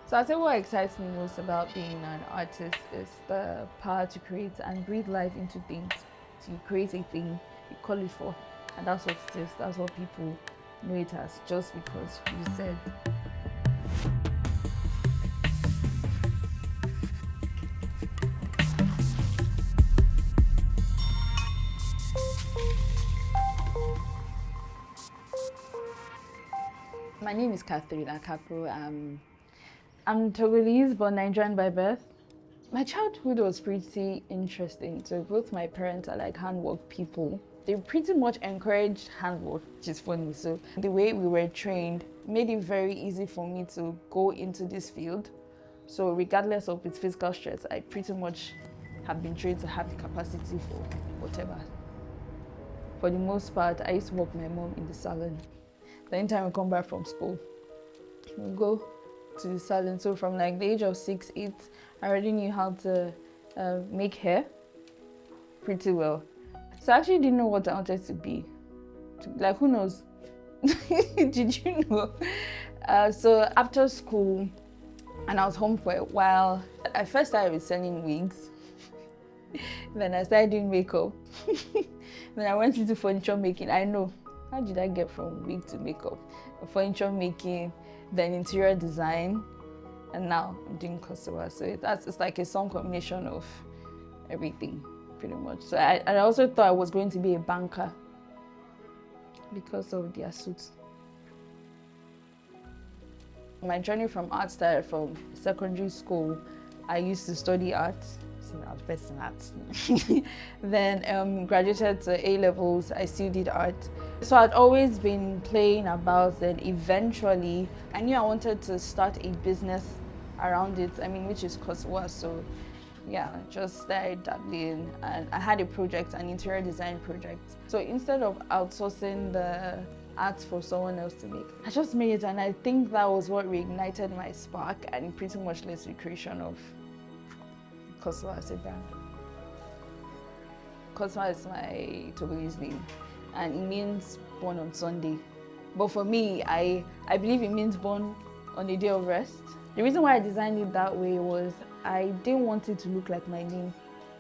So I'd say what excites me most about being an artist is the power to create and breathe life into things. So you create a thing, you call it forth, and that's what it is. That's what people know it as, just because you said. My name is Catherine Akapo. I'm Togolese but Nigerian by birth. My childhood was pretty interesting. So both my parents are like handwork people. They pretty much encouraged handwork, which is funny. So the way we were trained made it very easy for me to go into this field. So regardless of its physical stress, I pretty much have been trained to have the capacity for whatever. For the most part, I used to work with my mom in the salon. The anytime we come back from school, we go to the salon. So from like the age of 6, 8, I already knew how to make hair pretty well. So I actually didn't know what I wanted to be. Like, who knows? Did you know? So after school, and I was home for a while, I first started with selling wigs. Then I started doing makeup. Then I went into furniture making. I know. How did I get from wig to makeup? Furniture making, then interior design, and now I'm doing Korsiwa. So it's like some combination of everything, pretty much. So I also thought I was going to be a banker because of their suits. My journey from art started from secondary school. I used to study art. I was best in arts. Then graduated to A-levels. I still did art. So I'd always been playing about it. Eventually, I knew I wanted to start a business around it, which is Korsiwa. So yeah, just started dabbling, and I had a project, an interior design project. So instead of outsourcing the art for someone else to make, I just made it, and I think that was what reignited my spark and pretty much led to the creation of Korsiwa as a brand. Korsiwa is my Togolese name, and it means born on Sunday. But for me, I believe it means born on a day of rest. The reason why I designed it that way was I didn't want it to look like my name.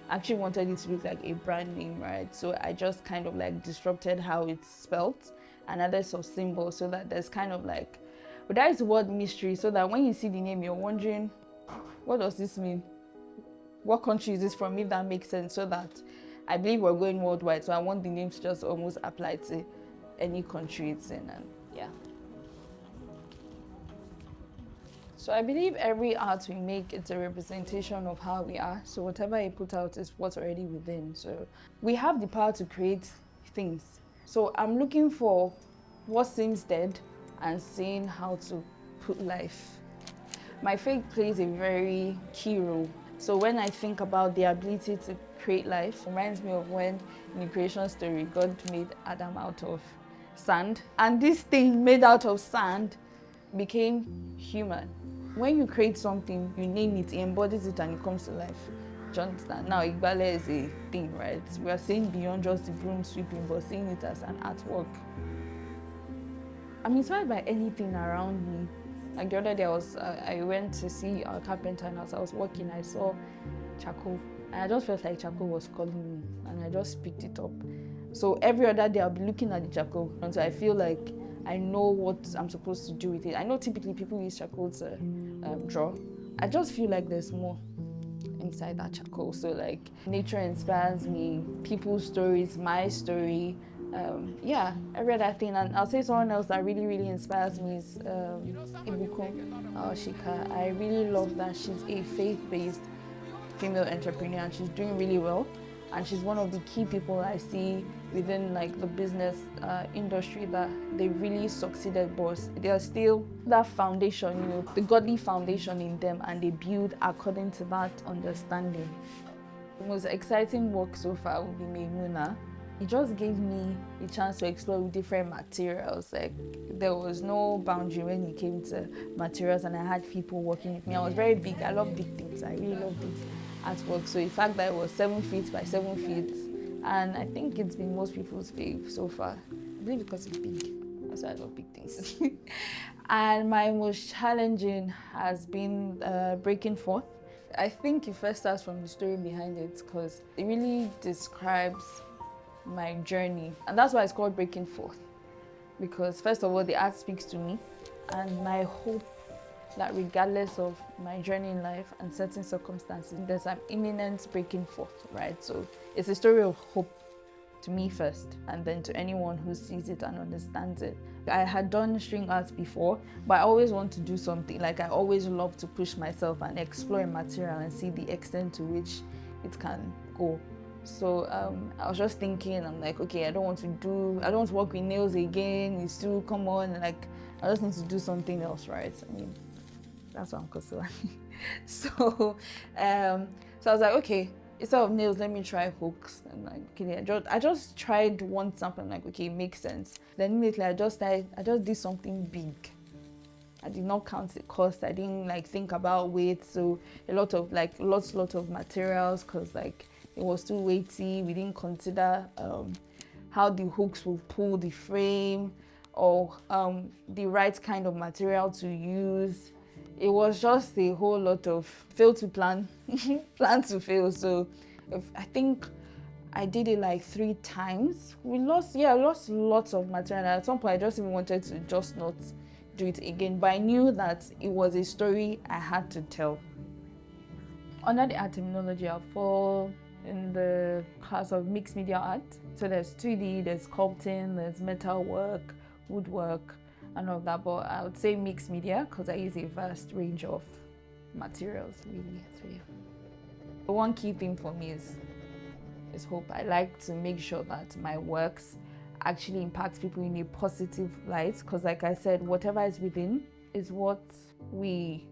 I actually wanted it to look like a brand name, right? So I just kind of like disrupted how it's spelt and added some symbols so that there's kind of like, but that is the word mystery, so that when you see the name, you're wondering, what does this mean? What country is this from, if that makes sense, so that I believe we're going worldwide, so I want the name to just almost apply to any country it's in, and yeah. So I believe every art we make, it's a representation of how we are. So whatever you put out is what's already within. So we have the power to create things. So I'm looking for what seems dead and seeing how to put life. My faith plays a very key role. So when I think about the ability to create life, it reminds me of when in the creation story, God made Adam out of sand. And this thing made out of sand became human. When you create something, you name it, it embodies it, and it comes to life. Do you understand? Now, Igbale is a thing, right? We are seeing beyond just the broom sweeping, but seeing it as an artwork. I'm inspired by anything around me. Like the other day, I went to see a carpenter, and as I was walking, I saw charcoal. And I just felt like charcoal was calling me, and I just picked it up. So every other day, I'll be looking at the charcoal until I feel like I know what I'm supposed to do with it. I know typically people use charcoal to draw. I just feel like there's more inside that charcoal. So like nature inspires me, people's stories, my story, every other thing. And I'll say someone else that really, really inspires me is Ibukum Shika. I really love that she's a faith-based female entrepreneur, and she's doing really well. And she's one of the key people I see within like the business industry that they really succeeded, but there's still that foundation, the godly foundation in them, and they build according to that understanding. The most exciting work so far would be Maimuna. It just gave me a chance to explore with different materials. Like there was no boundary when it came to materials, and I had people working with me. I was very big. I love big things. I really love big artwork. So the fact that it was 7 feet by 7 feet, and I think it's been most people's fave so far. I believe because it's big. That's why I love big things. And my most challenging has been breaking forth. I think it first starts from the story behind it because it really describes my journey. And that's why it's called Breaking Forth. Because first of all, the art speaks to me, and my hope that regardless of my journey in life and certain circumstances, there's an imminent breaking forth, right? So it's a story of hope to me first, and then to anyone who sees it and understands it. I had done string arts before, but I always want to do something. Like I always love to push myself and explore a material and see the extent to which it can go. So I was just thinking, I'm like, okay, I don't want to work with nails again. It's too, come on, like I just need to do something else, right? I mean, that's what I'm Korsiwa. So I was like, okay, instead of nails, let me try hooks. And like, okay, I just tried one sample. I'm like, okay, it makes sense. Then immediately I just did something big. I did not count the cost. I didn't like think about weight. So lots of materials, because like it was too weighty. We didn't consider how the hooks will pull the frame, or the right kind of material to use. It was just a whole lot of fail to plan, plan to fail. So I think I did it like 3 times. We lost lots of material. At some point, I just even wanted to just not do it again. But I knew that it was a story I had to tell. Under the art terminology, I fall in the class of mixed media art. So there's 2D, there's sculpting, there's metal work, woodwork, and all of that. But I would say mixed media because I use a vast range of materials, really. So yeah. The one key thing for me is hope. I like to make sure that my works actually impact people in a positive light, because like I said, whatever is within is what we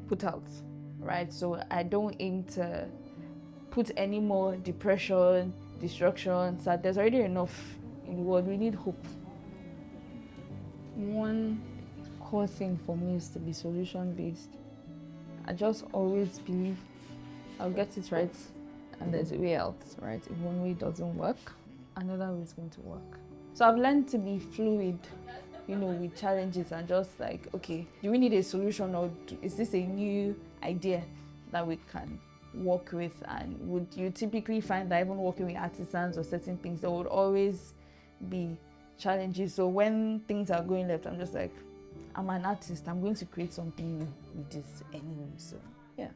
put out, right? So I don't aim to put any more depression, destruction. So there's already enough in the world. We need hope. One core thing for me is to be solution-based. I just always believe I'll get it right, and there's a way out, right? If one way doesn't work, another way is going to work. So I've learned to be fluid, with challenges, and just like, okay, do we need a solution, or is this a new idea that we can work with? And would you typically find that even working with artisans or certain things, there would always be challenges. So when things are going left, I'm just like, I'm an artist, I'm going to create something new with this anyway. So yeah.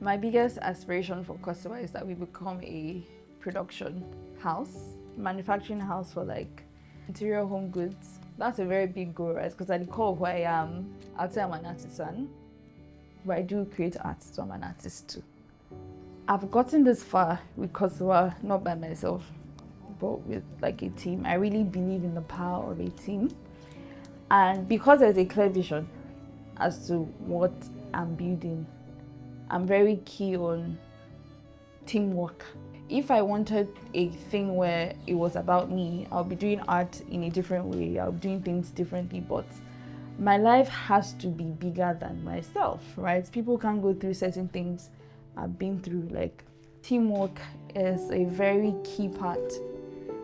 My biggest aspiration for Korsiwa is that we become a production house, manufacturing house for like interior home goods. That's a very big goal, right? Because at the core of who I am, I'd say I'm an artisan, but I do create art, so I'm an artist too. I've gotten this far with Korsiwa, not by myself, but with like a team. I really believe in the power of a team. And because there's a clear vision as to what I'm building, I'm very key on teamwork. If I wanted a thing where it was about me, I'll be doing art in a different way. I'll be doing things differently, but my life has to be bigger than myself, right? People can't go through certain things I've been through. Like, teamwork is a very key part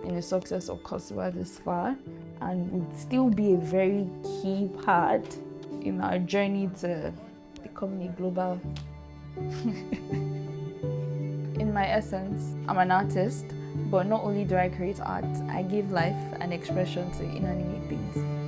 in the success of Korsiwa this far, and would still be a very key part in our journey to becoming a global. In my essence, I'm an artist, but not only do I create art, I give life and expression to inanimate things.